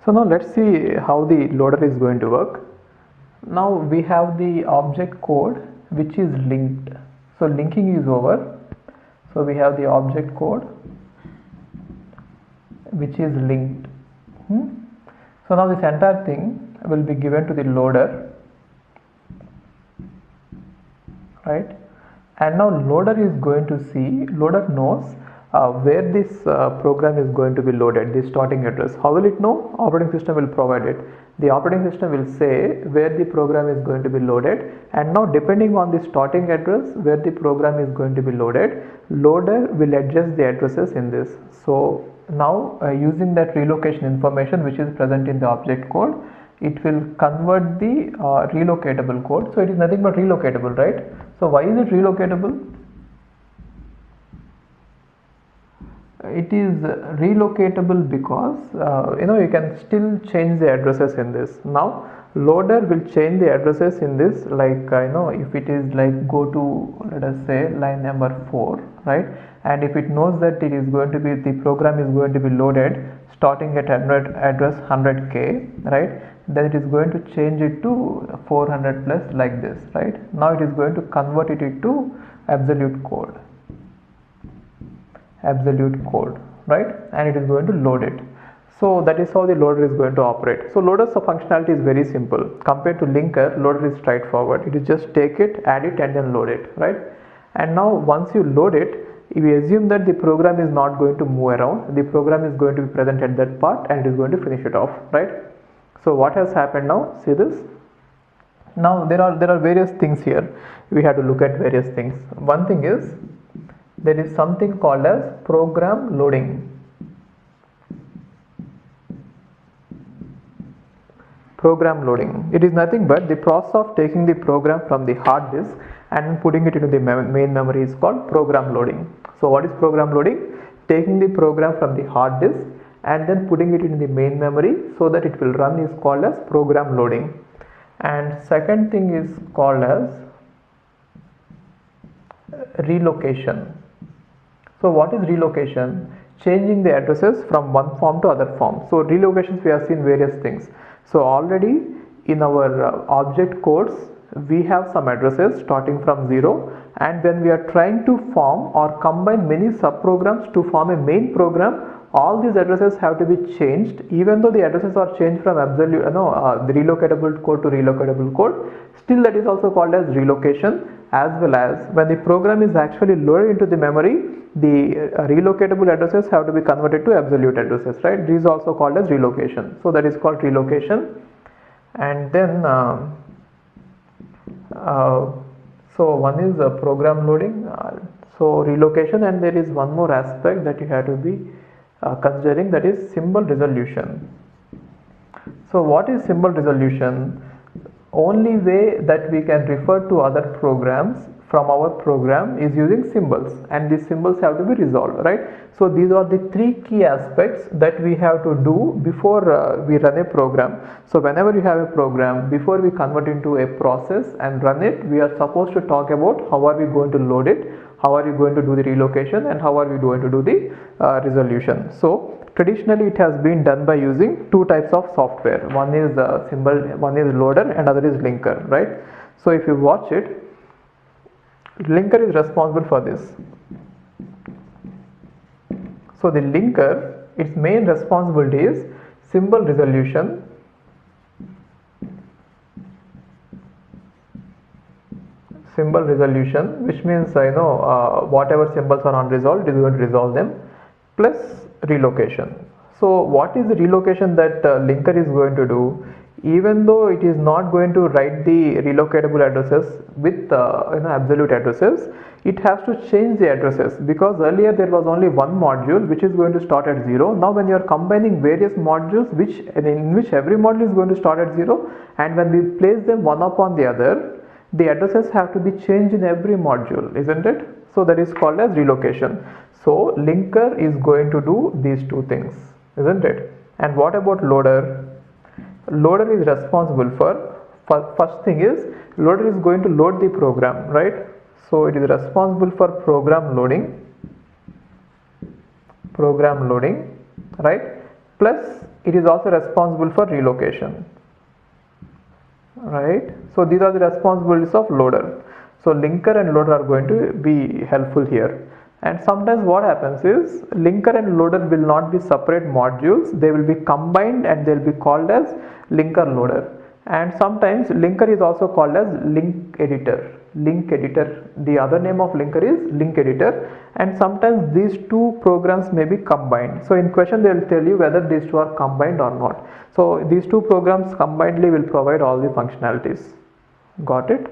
So now let's see how the loader is going to work. Now we have the object code which is linked. So linking is over. So we have the object code which is linked. So now this entire thing will be given to the loader, right? And now loader is going to see, loader knows where this program is going to be loaded, the starting address. How will it know? Operating system will provide it. The operating system will say where the program is going to be loaded, and now depending on the starting address where the program is going to be loaded, loader will adjust the addresses in this. So now using that relocation information which is present in the object code, it will convert the relocatable code. So it is nothing but relocatable, right? So why is it relocatable? It is relocatable because you can still change the addresses in this. Now loader will change the addresses in this, like if it is like go to, let us say, line number 4, right? And if it knows that it is going to be, the program is going to be loaded starting at address 100k, right? Then it is going to change it to 400 plus, like this, right? Now it is going to convert it into absolute code, right? And it is going to load it. So that is how the loader is going to operate. So loader's functionality is very simple compared to linker. Loader is straightforward. It is just take it, add it, and then load it, right? And now once you load it, we assume that the program is not going to move around. The program is going to be present at that part and it is going to finish it off, right? So what has happened now? See this. Now there are various things here. We have to look at various things. One thing is, there is something called as program loading. Program loading. It is nothing but the process of taking the program from the hard disk and putting it into the main memory is called program loading. So what is program loading? Taking the program from the hard disk and then putting it in the main memory so that it will run is called as program loading. And second thing is called as relocation. So what is relocation? Changing the addresses from one form to other form. So relocations, we have seen various things. So already in our object codes, we have some addresses starting from 0, and when we are trying to form or combine many subprograms to form a main program, all these addresses have to be changed. Even though the addresses are changed from absolute, the relocatable code to relocatable code, still that is also called as relocation. As well as when the program is actually loaded into the memory, the relocatable addresses have to be converted to absolute addresses, right? These are also called as relocation. So that is called relocation. And then so one is program loading, so relocation, and there is one more aspect that you have to be considering, that is symbol resolution. So what is symbol resolution? Only way that we can refer to other programs from our program is using symbols, and these symbols have to be resolved, right? So these are the three key aspects that we have to do before we run a program. So whenever you have a program, before we convert into a process and run it, we are supposed to talk about how are we going to load it, how are we going to do the relocation, and how are we going to do the resolution. So traditionally it has been done by using two types of software. One is one is loader and other is linker, right? So if you watch it, linker is responsible for this. So the linker, its main responsibility is symbol resolution, which means whatever symbols are unresolved, it is going to resolve them, plus relocation. So what is the relocation that linker is going to do? Even though it is not going to write the relocatable addresses with absolute addresses, it has to change the addresses, because earlier there was only one module which is going to start at 0. Now when you are combining various modules in which every module is going to start at 0, and when we place them one upon the other, the addresses have to be changed in every module, isn't it? So that is called as relocation. So linker is going to do these two things, isn't it? And what about loader? Loader is responsible for, first thing is, loader is going to load the program, right? So it is responsible for program loading, right? plus it is also responsible for relocation, right? So these are the responsibilities of loader. So linker and loader are going to be helpful here. And sometimes what happens is linker and loader will not be separate modules, they will be combined and they will be called as linker loader. And sometimes linker is also called as link editor. The other name of linker is link editor, and sometimes these two programs may be combined. So in question they will tell you whether these two are combined or not. So these two programs combinedly will provide all the functionalities. Got it?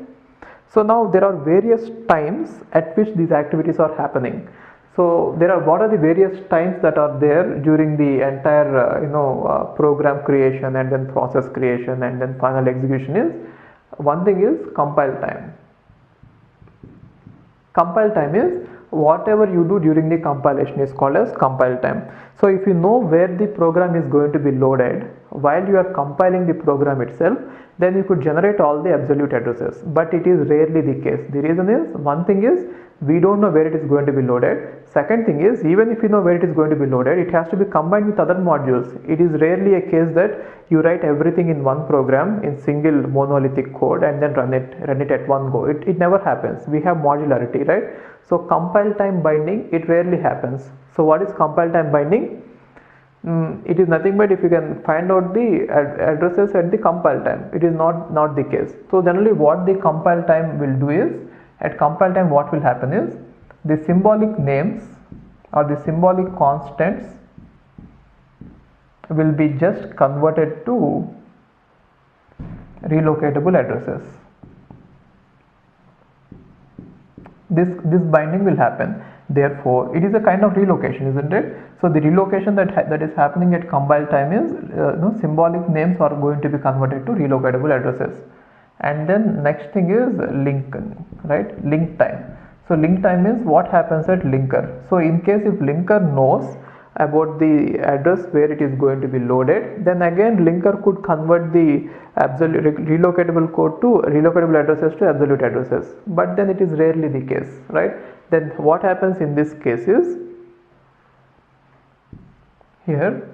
So now there are various times at which these activities are happening. So what are the various times that are there during the entire program creation and then process creation and then final execution is, one thing is compile time. Compile time is whatever you do during the compilation is called as compile time. So if you know where the program is going to be loaded while you are compiling the program itself, then you could generate all the absolute addresses, but it is rarely the case. The reason is, one thing is we don't know where it is going to be loaded. Second thing is, even if you know where it is going to be loaded, it has to be combined with other modules. It is rarely a case that you write everything in one program in single monolithic code and then run it at one go. It never happens. We have modularity, right? So compile time binding, it rarely happens. So what is compile time binding? It is nothing but if you can find out the addresses at the compile time. It is not the case. So generally what the compile time will do is, at compile time what will happen is, the symbolic names or the symbolic constants will be just converted to relocatable addresses. This binding will happen. Therefore, it is a kind of relocation, isn't it? So the relocation that is happening at compile time is symbolic names are going to be converted to relocatable addresses. And then next thing is link, right? Link time. So link time is what happens at linker. So in case if linker knows about the address where it is going to be loaded, then again linker could convert the absolute relocatable code to relocatable addresses to absolute addresses, but then it is rarely the case, right? Then what happens in this case is, here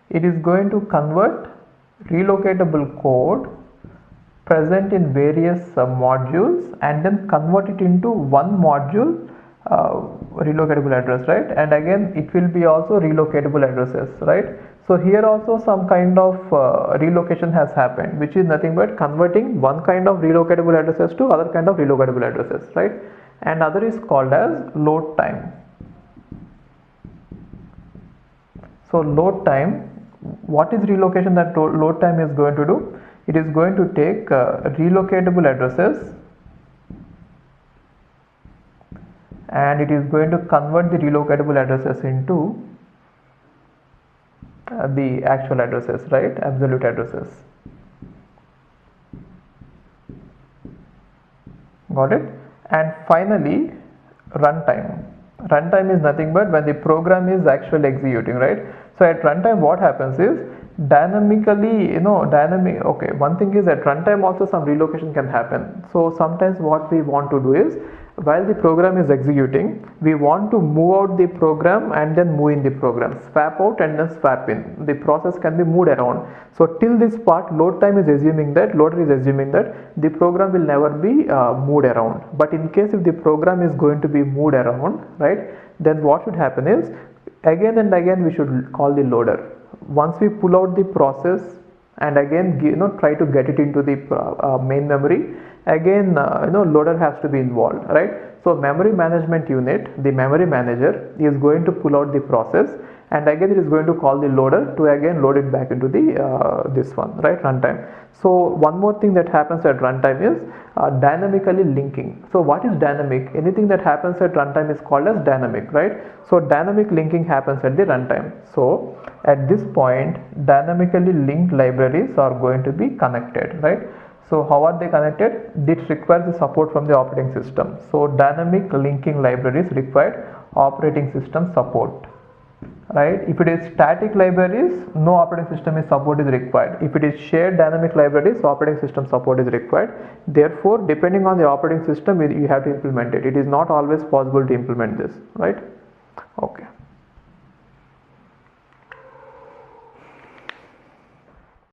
it is going to convert relocatable code present in various modules and then convert it into one module relocatable address, right? And again it will be also relocatable addresses, right? So here also some kind of relocation has happened, which is nothing but converting one kind of relocatable addresses to other kind of relocatable addresses, right? And other is called as load time. So load time, what is relocation that load time is going to do? It is going to take relocatable addresses and it is going to convert the relocatable addresses into the actual addresses, right? Absolute addresses. Got it? And finally, runtime. Runtime is nothing but when the program is actually executing, right? So at runtime what happens is, dynamically, okay, one thing is at runtime also some relocation can happen. So sometimes what we want to do is, while the program is executing, we want to move out the program and then move in the program, swap out and then swap in. The process can be moved around. So till this part, loader is assuming that the program will never be moved around. But in case if the program is going to be moved around, right, then what should happen is, again and again we should call the loader. Once we pull out the process and again try to get it into the main memory, again loader has to be involved, right? So memory management unit, the memory manager, is going to pull out the process and again it is going to call the loader to again load it back into the this one, right, runtime. So one more thing that happens at runtime is dynamically linking. So what is dynamic? Anything that happens at runtime is called as dynamic, right? So dynamic linking happens at the runtime. So at this point, dynamically linked libraries are going to be connected, right? So how are they connected? This requires the support from the operating system. So dynamic linking libraries require operating system support, right? If it is static libraries, no operating system support is required. If it is shared dynamic libraries, operating system support is required. Therefore, depending on the operating system, you have to implement it. It is not always possible to implement this, right?